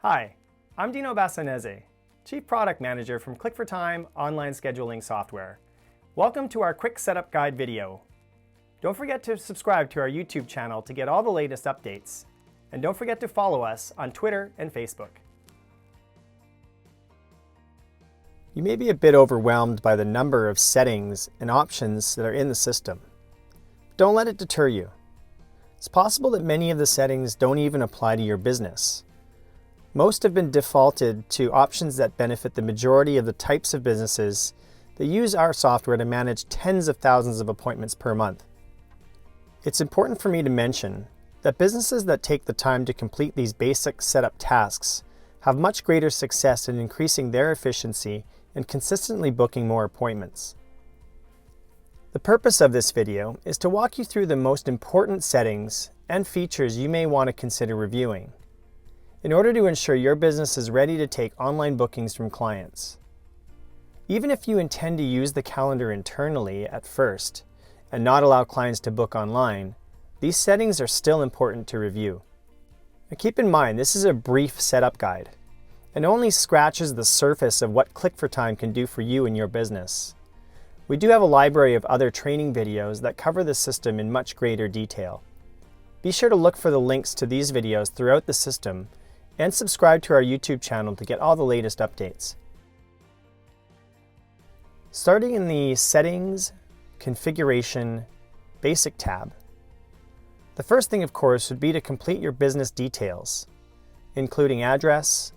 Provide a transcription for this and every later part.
Hi, I'm Dino Bassanese, Chief Product Manager from Click4Time online scheduling software. Welcome to our quick setup guide video. Don't forget to subscribe to our YouTube channel to get all the latest updates. And don't forget to follow us on Twitter and Facebook. You may be a bit overwhelmed by the number of settings and options that are in the system. Don't let it deter you. It's possible that many of the settings don't even apply to your business. Most have been defaulted to options that benefit the majority of the types of businesses that use our software to manage tens of thousands of appointments per month. It's important for me to mention that businesses that take the time to complete these basic setup tasks have much greater success in increasing their efficiency and consistently booking more appointments. The purpose of this video is to walk you through the most important settings and features you may want to consider reviewing in order to ensure your business is ready to take online bookings from clients. Even if you intend to use the calendar internally at first and not allow clients to book online, these settings are still important to review. Now keep in mind, this is a brief setup guide and only scratches the surface of what Click4Time can do for you and your business. We do have a library of other training videos that cover the system in much greater detail. Be sure to look for the links to these videos throughout the system and subscribe to our YouTube channel to get all the latest updates. Starting in the Settings, Configuration, Basic tab, the first thing, of course, would be to complete your business details, including address,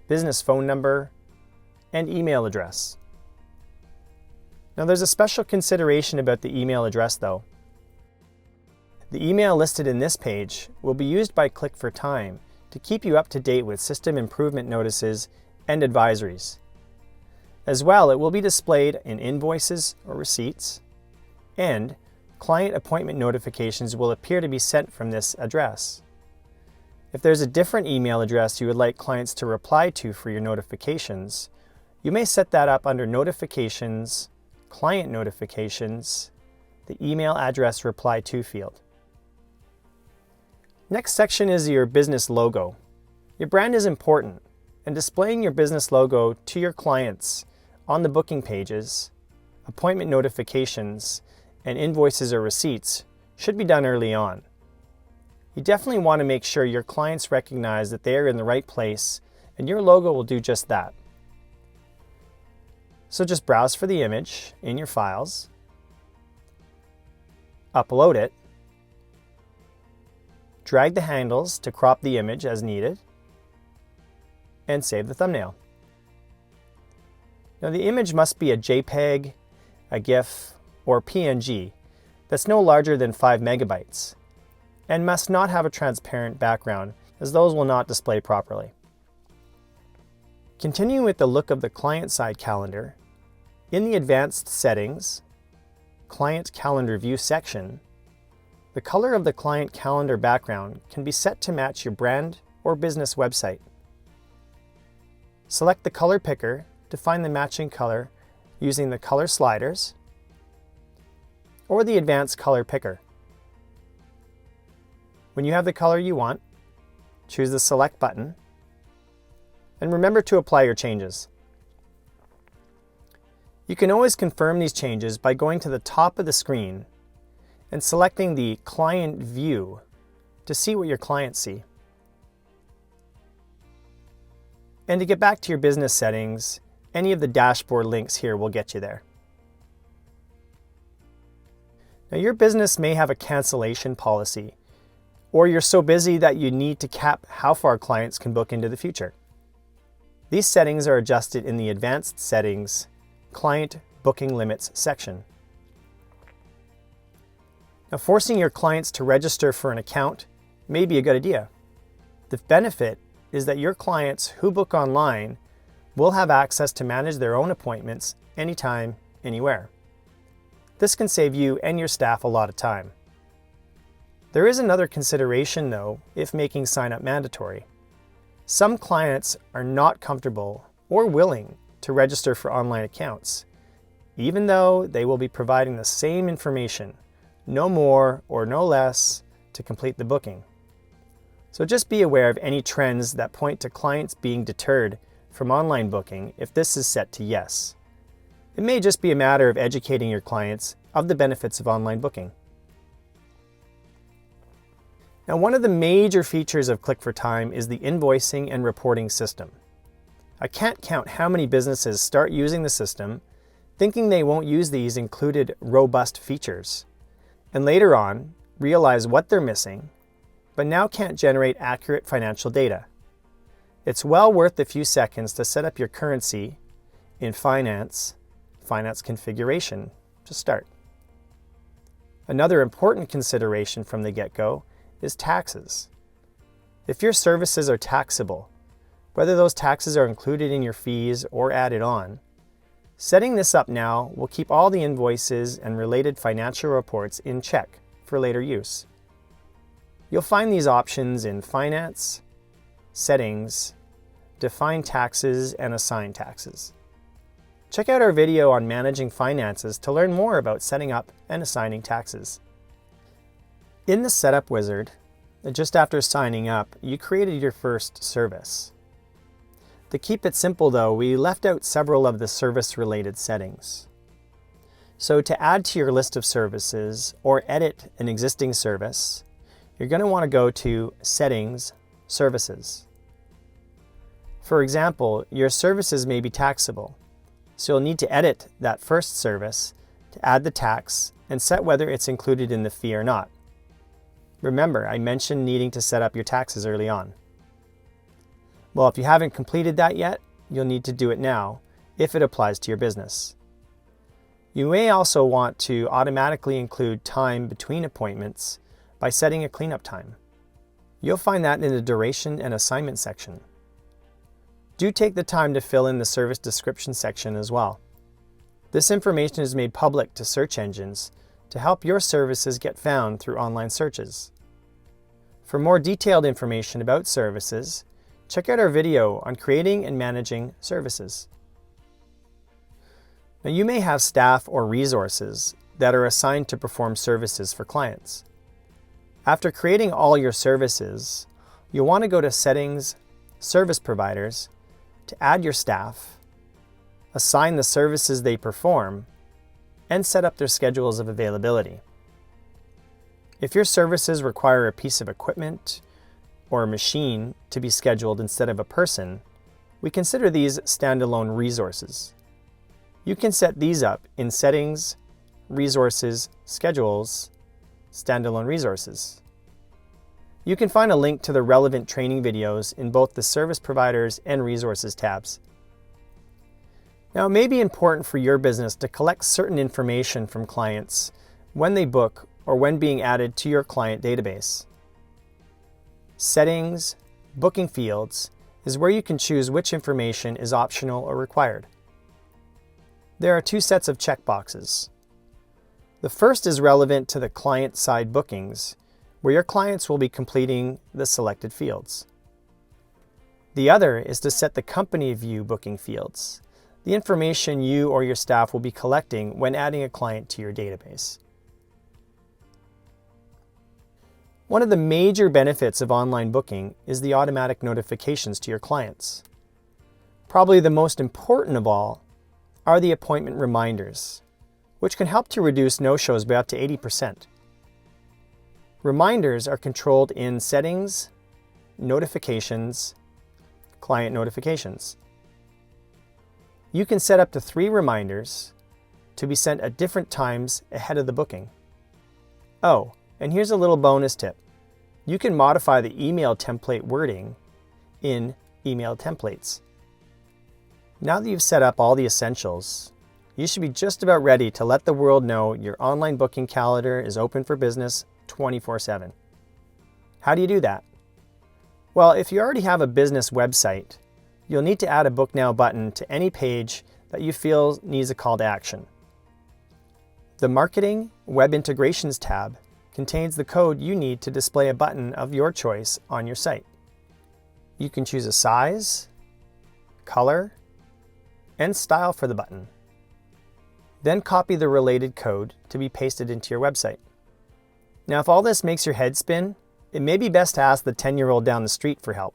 business phone number, and email address. Now there's a special consideration about the email address though. The email listed in this page will be used by Click4Time to keep you up to date with system improvement notices and advisories. As well, it will be displayed in invoices or receipts, and client appointment notifications will appear to be sent from this address. If there's a different email address you would like clients to reply to for your notifications, you may set that up under Notifications, Client Notifications, the email address reply to field. Next section is your business logo. Your brand is important, and displaying your business logo to your clients on the booking pages, appointment notifications, and invoices or receipts should be done early on. You definitely want to make sure your clients recognize that they are in the right place, and your logo will do just that. So just browse for the image in your files, upload it, drag the handles to crop the image as needed, and save the thumbnail. Now the image must be a JPEG, a GIF, or PNG that's no larger than 5 megabytes and must not have a transparent background, as those will not display properly. Continuing with the look of the client-side calendar, in the Advanced Settings, Client Calendar View section, the color of the client calendar background can be set to match your brand or business website. Select the color picker to find the matching color using the color sliders or the advanced color picker. When you have the color you want, choose the select button and remember to apply your changes. You can always confirm these changes by going to the top of the screen and selecting the Client View to see what your clients see. And to get back to your business settings, any of the dashboard links here will get you there. Now your business may have a cancellation policy, or you're so busy that you need to cap how far clients can book into the future. These settings are adjusted in the Advanced Settings, Client Booking Limits section. Now, forcing your clients to register for an account may be a good idea. The benefit is that your clients who book online will have access to manage their own appointments anytime, anywhere. This can save you and your staff a lot of time. There is another consideration though if making sign-up mandatory. Some clients are not comfortable or willing to register for online accounts, even though they will be providing the same information, no more or no less, to complete the booking. So just be aware of any trends that point to clients being deterred from online booking if this is set to yes. It may just be a matter of educating your clients of the benefits of online booking. Now, one of the major features of Click for Time is the invoicing and reporting system. I can't count how many businesses start using the system thinking they won't use these included robust features, and later on realize what they're missing, but now can't generate accurate financial data. It's well worth a few seconds to set up your currency in finance configuration to start. Another important consideration from the get-go is taxes. If your services are taxable, whether those taxes are included in your fees or added on, setting this up now will keep all the invoices and related financial reports in check for later use. You'll find these options in Finance, Settings, Define Taxes, and Assign Taxes. Check out our video on managing finances to learn more about setting up and assigning taxes. In the Setup Wizard, just after signing up, you created your first service. To keep it simple though, we left out several of the service-related settings. So to add to your list of services or edit an existing service, you're going to want to go to Settings, Services. For example, your services may be taxable, so you'll need to edit that first service to add the tax and set whether it's included in the fee or not. Remember, I mentioned needing to set up your taxes early on. Well, if you haven't completed that yet, you'll need to do it now if it applies to your business. You may also want to automatically include time between appointments by setting a cleanup time. You'll find that in the Duration and Assignment section. Do take the time to fill in the service description section as well. This information is made public to search engines to help your services get found through online searches. For more detailed information about services, check out our video on creating and managing services. Now, you may have staff or resources that are assigned to perform services for clients. After creating all your services, you'll want to go to Settings, Service Providers to add your staff, assign the services they perform, and set up their schedules of availability. If your services require a piece of equipment or a machine to be scheduled instead of a person, we consider these standalone resources. You can set these up in Settings, Resources, Schedules, Standalone Resources. You can find a link to the relevant training videos in both the Service Providers and Resources tabs. Now, it may be important for your business to collect certain information from clients when they book or when being added to your client database. Settings, Booking Fields is where you can choose which information is optional or required. There are two sets of checkboxes. The first is relevant to the client-side bookings, where your clients will be completing the selected fields. The other is to set the company view booking fields, the information you or your staff will be collecting when adding a client to your database. One of the major benefits of online booking is the automatic notifications to your clients. Probably the most important of all are the appointment reminders, which can help to reduce no-shows by up to 80%. Reminders are controlled in Settings, Notifications, Client Notifications. You can set up to 3 reminders to be sent at different times ahead of the booking. Oh, and here's a little bonus tip. You can modify the email template wording in Email Templates. Now that you've set up all the essentials, you should be just about ready to let the world know your online booking calendar is open for business 24/7. How do you do that? Well, if you already have a business website, you'll need to add a Book Now button to any page that you feel needs a call to action. The Marketing Web Integrations tab contains the code you need to display a button of your choice on your site. You can choose a size, color, and style for the button. Then copy the related code to be pasted into your website. Now, if all this makes your head spin, it may be best to ask the 10-year-old down the street for help.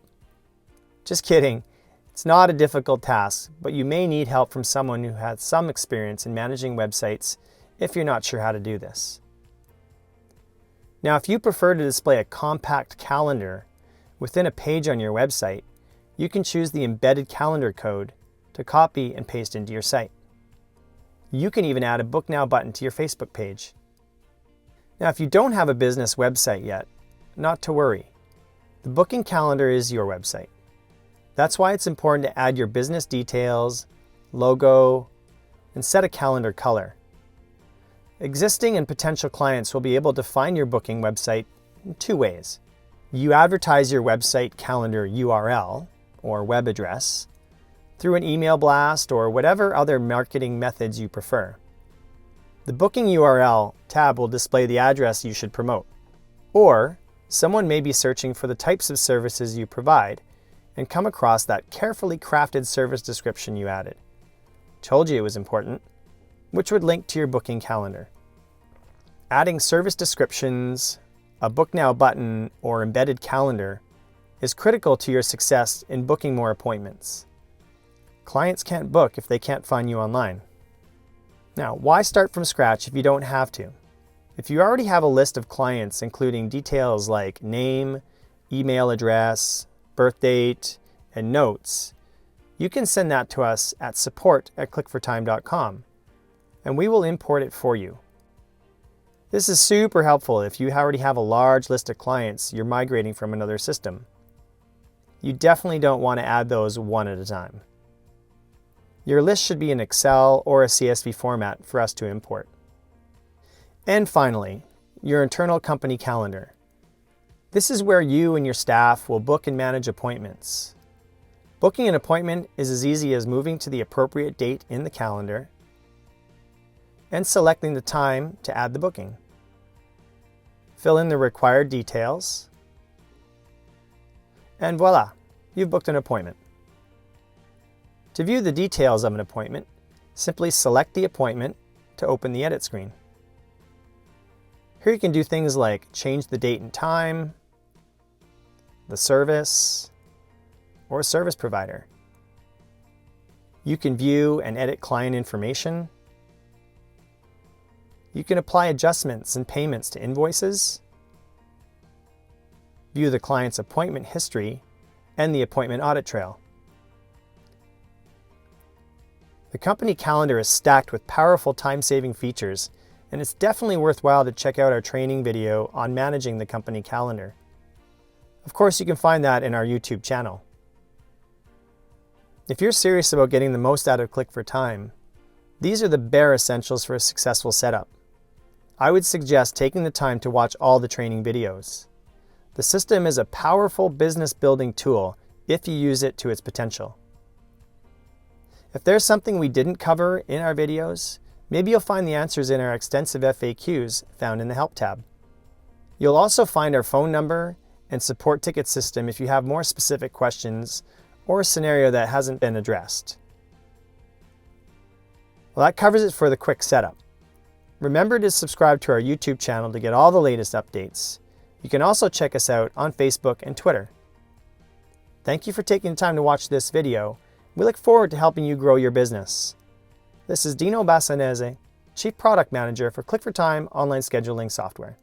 Just kidding. It's not a difficult task, but you may need help from someone who has some experience in managing websites if you're not sure how to do this. Now, if you prefer to display a compact calendar within a page on your website, you can choose the embedded calendar code to copy and paste into your site. You can even add a Book Now button to your Facebook page. Now, if you don't have a business website yet, not to worry. The booking calendar is your website. That's why it's important to add your business details, logo, and set a calendar color. Existing and potential clients will be able to find your booking website in two ways. You advertise your website calendar URL, or web address, through an email blast or whatever other marketing methods you prefer. The Booking URL tab will display the address you should promote. Or, someone may be searching for the types of services you provide and come across that carefully crafted service description you added. Told you it was important, which would link to your booking calendar. Adding service descriptions, a Book Now button, or embedded calendar is critical to your success in booking more appointments. Clients can't book if they can't find you online. Now, why start from scratch if you don't have to? If you already have a list of clients including details like name, email address, birth date, and notes, you can send that to us at support@clickfortime.com, and we will import it for you. This is super helpful if you already have a large list of clients you're migrating from another system. You definitely don't want to add those one at a time. Your list should be in Excel or a CSV format for us to import. And finally, your internal company calendar. This is where you and your staff will book and manage appointments. Booking an appointment is as easy as moving to the appropriate date in the calendar and selecting the time to add the booking. Fill in the required details, and voila, you've booked an appointment. To view the details of an appointment, simply select the appointment to open the edit screen. Here you can do things like change the date and time, the service, or service provider. You can view and edit client information. You can apply adjustments and payments to invoices, view the client's appointment history, and the appointment audit trail. The company calendar is stacked with powerful time-saving features, and it's definitely worthwhile to check out our training video on managing the company calendar. Of course, you can find that in our YouTube channel. If you're serious about getting the most out of Click for Time, these are the bare essentials for a successful setup. I would suggest taking the time to watch all the training videos. The system is a powerful business building tool if you use it to its potential. If there's something we didn't cover in our videos, maybe you'll find the answers in our extensive FAQs found in the Help tab. You'll also find our phone number and support ticket system if you have more specific questions or a scenario that hasn't been addressed. Well, that covers it for the quick setup. Remember to subscribe to our YouTube channel to get all the latest updates. You can also check us out on Facebook and Twitter. Thank you for taking the time to watch this video. We look forward to helping you grow your business. This is Dino Bassanese, Chief Product Manager for Click for Time online scheduling software.